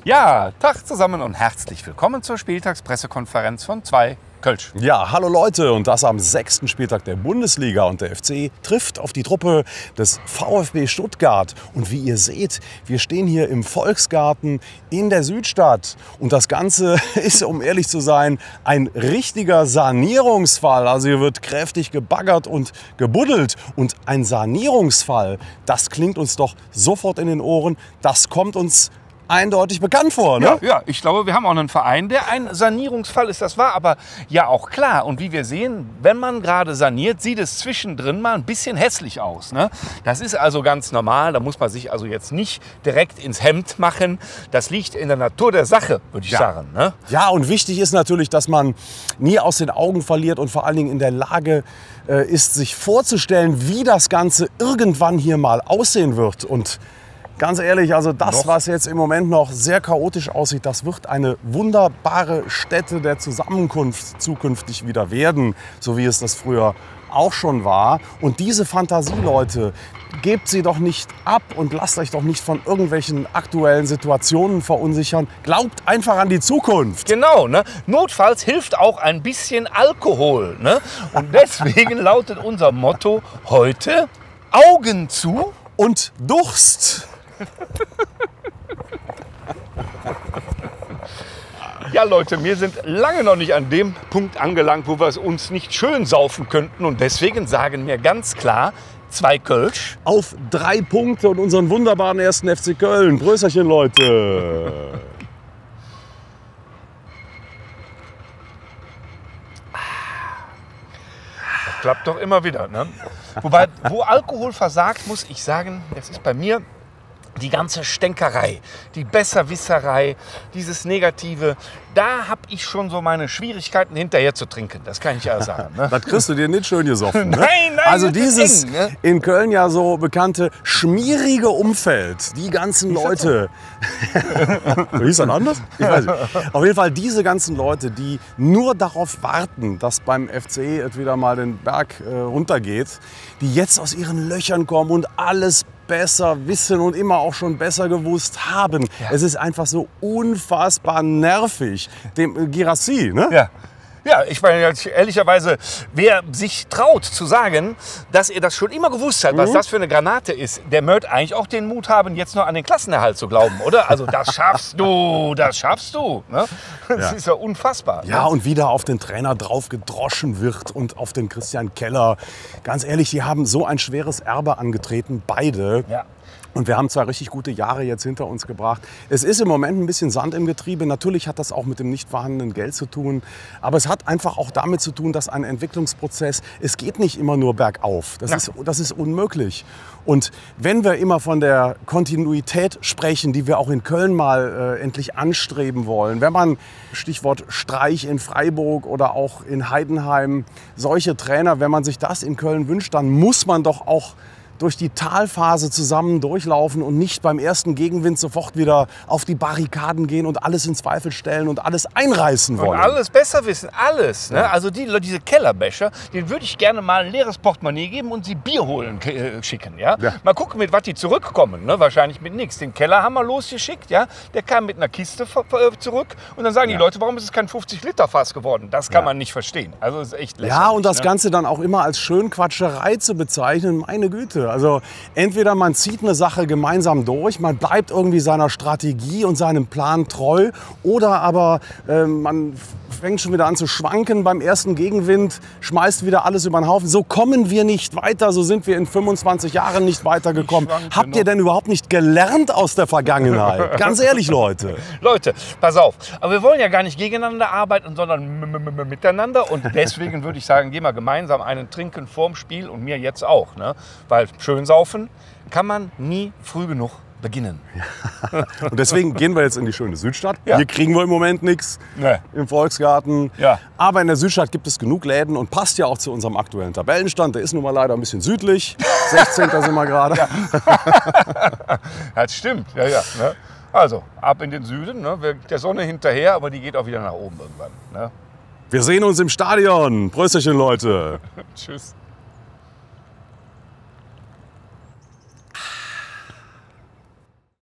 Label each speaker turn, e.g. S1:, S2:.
S1: Ja, Tag zusammen und herzlich willkommen zur Spieltagspressekonferenz von 2 Kölsch.
S2: Ja, hallo Leute, und das am 6. Spieltag der Bundesliga, und der FC trifft auf die Truppe des VfB Stuttgart. Und wie ihr seht, wir stehen hier im Volksgarten in der Südstadt, und das Ganze ist, um ehrlich zu sein, ein richtiger Sanierungsfall. Also hier wird kräftig gebaggert und gebuddelt, und ein Sanierungsfall, das klingt uns doch sofort in den Ohren, das kommt uns eindeutig bekannt vor, ne?
S1: Ja, ich glaube, wir haben auch einen Verein, der ein Sanierungsfall ist. Das war aber ja auch klar. Und wie wir sehen, wenn man gerade saniert, sieht es zwischendrin mal ein bisschen hässlich aus, ne? Das ist also ganz normal. Da muss man sich also jetzt nicht direkt ins Hemd machen. Das liegt in der Natur der Sache, würde ich sagen, ne?
S2: Ja, und wichtig ist natürlich, dass man nie aus den Augen verliert und vor allen Dingen in der Lage ist, sich vorzustellen, wie das Ganze irgendwann hier mal aussehen wird. Und ganz ehrlich, also das, was jetzt im Moment noch sehr chaotisch aussieht, das wird eine wunderbare Stätte der Zusammenkunft zukünftig wieder werden, so wie es das früher auch schon war. Und diese Fantasie, Leute, gebt sie doch nicht ab und lasst euch doch nicht von irgendwelchen aktuellen Situationen verunsichern. Glaubt einfach an die Zukunft.
S1: Genau, ne? Notfalls hilft auch ein bisschen Alkohol, ne? Und deswegen lautet unser Motto heute: Augen zu
S2: und Durst.
S1: Ja, Leute, wir sind lange noch nicht an dem Punkt angelangt, wo wir es uns nicht schön saufen könnten. Und deswegen sagen wir ganz klar: 2 Kölsch
S2: auf 3 Punkte und unseren wunderbaren 1. FC Köln. Prösterchen, Leute.
S1: Das klappt doch immer wieder, ne? Wobei, wo Alkohol versagt, muss ich sagen, das ist bei mir die ganze Stänkerei, die Besserwisserei, dieses Negative. Da habe ich schon so meine Schwierigkeiten, hinterher zu trinken. Das kann ich ja sagen, ne?
S2: Das kriegst du dir nicht schön gesoffen, ne?
S1: Nein,
S2: also
S1: das
S2: dieses
S1: ist eng, ne?
S2: In Köln ja so bekannte schmierige Umfeld, die ganzen Leute. Hieß das anders? Ich weiß nicht. Auf jeden Fall diese ganzen Leute, die nur darauf warten, dass beim FC es wieder mal den Berg runtergeht, die jetzt aus ihren Löchern kommen und alles besser wissen und immer auch schon besser gewusst haben. Ja. Es ist einfach so unfassbar nervig. Dem Guirassy, ne?
S1: Ja. Ja, ich meine, ehrlicherweise, wer sich traut zu sagen, dass er das schon immer gewusst hat, was das für eine Granate ist, der möchte eigentlich auch den Mut haben, jetzt noch an den Klassenerhalt zu glauben, oder? Also das schaffst du, das schaffst du. Ne? Das ist ja unfassbar.
S2: Ja,
S1: ne?
S2: Und wie da auf den Trainer drauf gedroschen wird und auf den Christian Keller. Ganz ehrlich, die haben so ein schweres Erbe angetreten, beide.
S1: Ja.
S2: Und wir haben 2 richtig gute Jahre jetzt hinter uns gebracht. Es ist im Moment ein bisschen Sand im Getriebe. Natürlich hat das auch mit dem nicht vorhandenen Geld zu tun. Aber es hat einfach auch damit zu tun, dass ein Entwicklungsprozess, es geht nicht immer nur bergauf. Das ist unmöglich. Und wenn wir immer von der Kontinuität sprechen, die wir auch in Köln mal endlich anstreben wollen, wenn man, Stichwort Streich in Freiburg oder auch in Heidenheim, solche Trainer, wenn man sich das in Köln wünscht, dann muss man doch auch durch die Talphase zusammen durchlaufen und nicht beim ersten Gegenwind sofort wieder auf die Barrikaden gehen und alles in Zweifel stellen und alles einreißen wollen.
S1: Und alles besser wissen, alles. Ne? Also diese Kellerbecher, denen würde ich gerne mal ein leeres Portemonnaie geben und sie Bier holen schicken. Ja? Ja. Mal gucken, mit was die zurückkommen. Ne? Wahrscheinlich mit nichts. Den Keller haben wir losgeschickt. Ja? Der kam mit einer Kiste zurück. Und dann sagen die Leute, warum ist es kein 50-Liter-Fass geworden? Das kann man nicht verstehen. Also das ist echt lächerlich.
S2: Ja, und das Ganze dann auch immer als Schönquatscherei zu bezeichnen, meine Güte. Also entweder man zieht eine Sache gemeinsam durch, man bleibt irgendwie seiner Strategie und seinem Plan treu, oder aber man fängt schon wieder an zu schwanken beim ersten Gegenwind, schmeißt wieder alles über den Haufen. So kommen wir nicht weiter, so sind wir in 25 Jahren nicht weitergekommen. Habt ihr denn überhaupt nicht gelernt aus der Vergangenheit? Ganz ehrlich, Leute.
S1: Leute, pass auf. Aber wir wollen ja gar nicht gegeneinander arbeiten, sondern miteinander. Und deswegen würde ich sagen, gehen wir gemeinsam einen trinken vorm Spiel und mir jetzt auch. Ne? Weil schön saufen kann man nie früh genug beginnen.
S2: Ja. Und deswegen gehen wir jetzt in die schöne Südstadt.
S1: Ja.
S2: Hier kriegen wir im Moment nichts, im Volksgarten.
S1: Ja.
S2: Aber in der Südstadt gibt es genug Läden und passt ja auch zu unserem aktuellen Tabellenstand. Der ist nun mal leider ein bisschen südlich. 16. sind wir gerade.
S1: Ja. Das stimmt. Ja, ja, ne? Also, ab in den Süden. Ne? Der Sonne hinterher, aber die geht auch wieder nach oben irgendwann. Ne?
S2: Wir sehen uns im Stadion. Prösterchen, Leute.
S1: Tschüss.